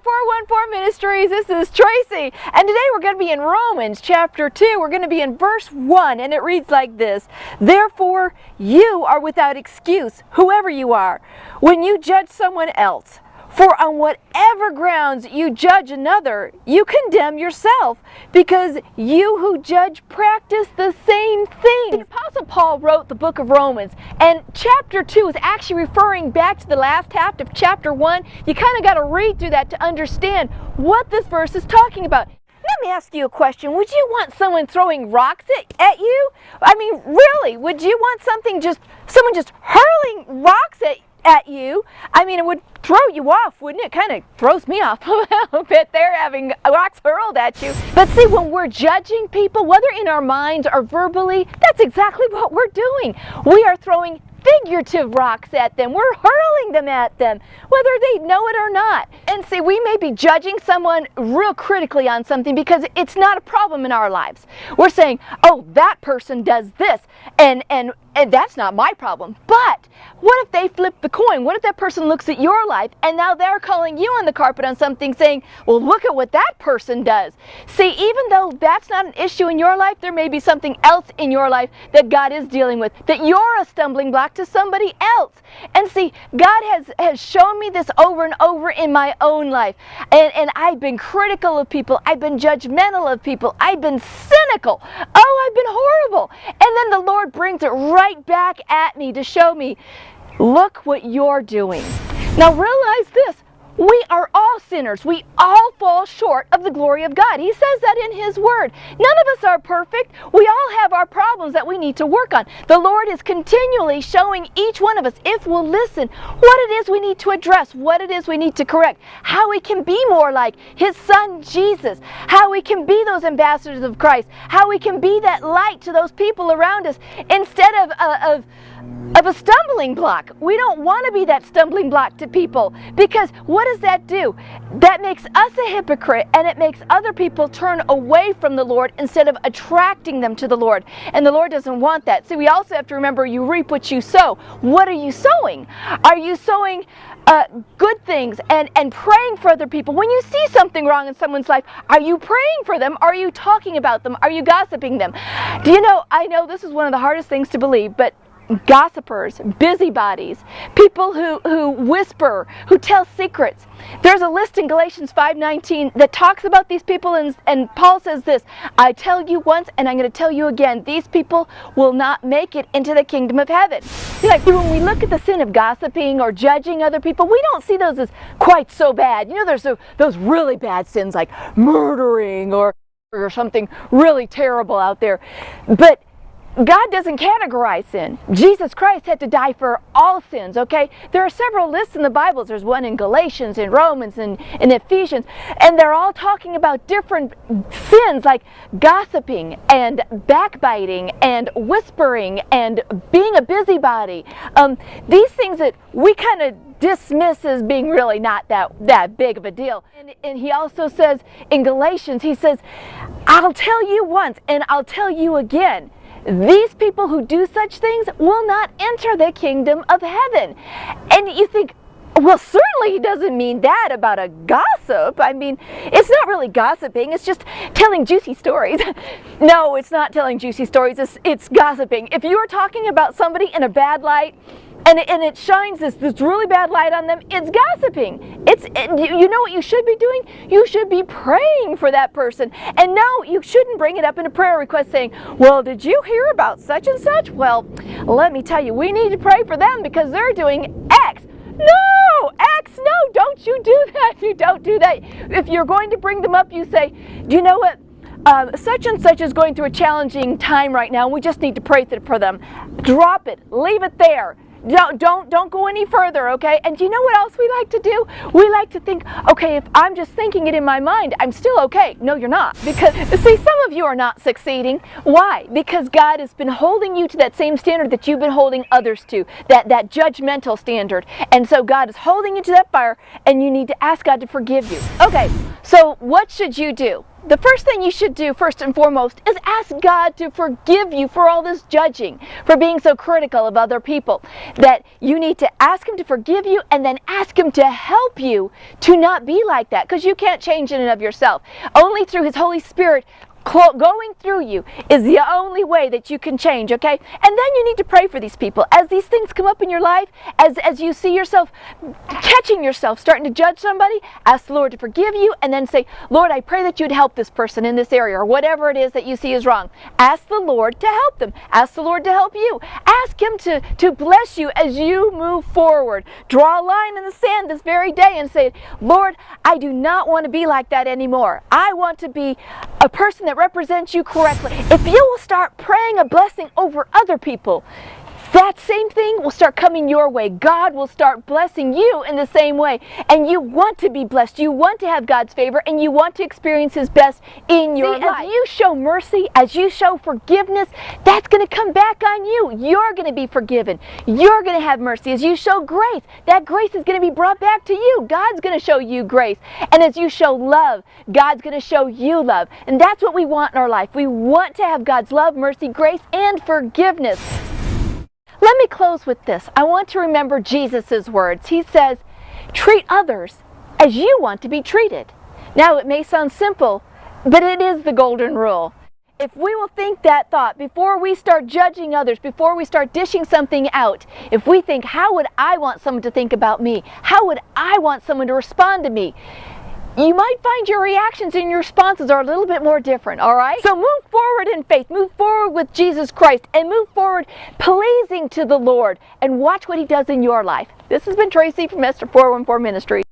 414 Ministries. This is Tracy, and today we're going to be in Romans chapter 2. We're going to be in verse 1, and it reads like this: Therefore, you are without excuse, whoever you are, when you judge someone else. For on whatever grounds you judge another, you condemn yourself, because you who judge practice the same thing. The Apostle Paul wrote the book of Romans, and chapter 2 is actually referring back to the last half of chapter 1. You kind of got to read through that to understand what this verse is talking about. Let me ask you a question. Would you want someone throwing rocks at you? I mean, really, would you want someone just hurling rocks at you? I mean, it would throw you off, wouldn't it? Kind of throws me off a little bit there, having rocks hurled at you. But see, when we're judging people, whether in our minds or verbally, that's exactly what we're doing. We are throwing figurative rocks at them. We're hurling them at them, whether they know it or not. And see, we may be judging someone real critically on something because it's not a problem in our lives. We're saying, oh, that person does this, and that's not my problem. But what if they flip the coin? What if that person looks at your life and now they're calling you on the carpet on something, saying, well, look at what that person does. See, even though that's not an issue in your life, there may be something else in your life that God is dealing with, that you're a stumbling block to somebody else. And see, God has shown me this over and over in my own life. And I've been critical of people. I've been judgmental of people. I've been cynical. Oh, I've been horrible. And then the Lord brings it right back at me to show me, look what you're doing. Now realize this. We are all sinners. We all fall short of the glory of God. He says that in His Word. None of us are perfect. We all have our problems that we need to work on. The Lord is continually showing each one of us, if we'll listen, what it is we need to address, what it is we need to correct, how we can be more like His Son Jesus, how we can be those ambassadors of Christ, how we can be that light to those people around us instead of a stumbling block. We don't want to be that stumbling block to people, because what does that do? That makes us a hypocrite, and it makes other people turn away from the Lord instead of attracting them to the Lord. And the Lord doesn't want that. So we also have to remember, you reap what you sow. What are you sowing? Are you sowing good things and praying for other people? When you see something wrong in someone's life, are you praying for them? Are you talking about them? Are you gossiping them? Do you know, I know this is one of the hardest things to believe, but gossipers, busybodies, people who whisper, who tell secrets. There's a list in Galatians 5:19 that talks about these people, and Paul says this: I tell you once, and I'm going to tell you again, these people will not make it into the kingdom of heaven. Like, when we look at the sin of gossiping or judging other people, we don't see those as quite so bad. You know, there's those really bad sins like murdering or something really terrible out there. But God doesn't categorize sin. Jesus Christ had to die for all sins, okay? There are several lists in the Bible. There's one in Galatians, in Romans, and in Ephesians, and they're all talking about different sins like gossiping and backbiting and whispering and being a busybody. These things that we kind of dismiss as being really not that big of a deal. And he also says in Galatians, he says, I'll tell you once and I'll tell you again, these people who do such things will not enter the kingdom of heaven. And you think, well, certainly he doesn't mean that about a gossip. I mean, it's not really gossiping. It's just telling juicy stories. No, it's not telling juicy stories. It's gossiping. If you are talking about somebody in a bad light, and it shines this really bad light on them, it's gossiping. You know what you should be doing? You should be praying for that person. And no, you shouldn't bring it up in a prayer request saying, well, did you hear about such and such? Well, let me tell you, we need to pray for them because they're doing X. No, X, no, don't you do that. You don't do that. If you're going to bring them up, you say, do you know what? Such and such is going through a challenging time right now. We just need to pray for them. Drop it. Leave it there. Don't go any further, okay? And do you know what else we like to do? We like to think, okay, if I'm just thinking it in my mind, I'm still okay. No, you're not. Because, see, some of you are not succeeding. Why? Because God has been holding you to that same standard that you've been holding others to, that judgmental standard. And so God is holding you to that fire, and you need to ask God to forgive you. Okay, so what should you do? the first thing you should do, first and foremost, is ask God to forgive you for all this judging, for being so critical of other people. That you need to ask Him to forgive you, and then ask Him to help you to not be like that, because you can't change in and of yourself. Only through His Holy Spirit going through you is the only way that you can change, okay? And then you need to pray for these people. As these things come up in your life, as you see yourself, catching yourself starting to judge somebody, ask the Lord to forgive you, and then say, Lord, I pray that you'd help this person in this area, or whatever it is that you see is wrong. Ask the Lord to help them. Ask the Lord to help you. Ask Him to bless you as you move forward. Draw a line in the sand this very day and say, Lord, I do not want to be like that anymore. I want to be a person that represents you correctly. If you will start praying a blessing over other people, that same thing will start coming your way. God will start blessing you in the same way. And you want to be blessed. You want to have God's favor, and you want to experience His best in your life. As you show mercy, as you show forgiveness, that's going to come back on you. You're going to be forgiven. You're going to have mercy. As you show grace, that grace is going to be brought back to you. God's going to show you grace. And as you show love, God's going to show you love. And that's what we want in our life. We want to have God's love, mercy, grace, and forgiveness. Let me close with this. I want to remember Jesus' words. He says, treat others as you want to be treated. Now, it may sound simple, but it is the golden rule. If we will think that thought before we start judging others, before we start dishing something out, if we think, how would I want someone to think about me? How would I want someone to respond to me? You might find your reactions and your responses are a little bit more different, all right? So move forward in faith, move forward with Jesus Christ, and move forward pleasing to the Lord, and watch what He does in your life. This has been Tracy from Esther 414 Ministries.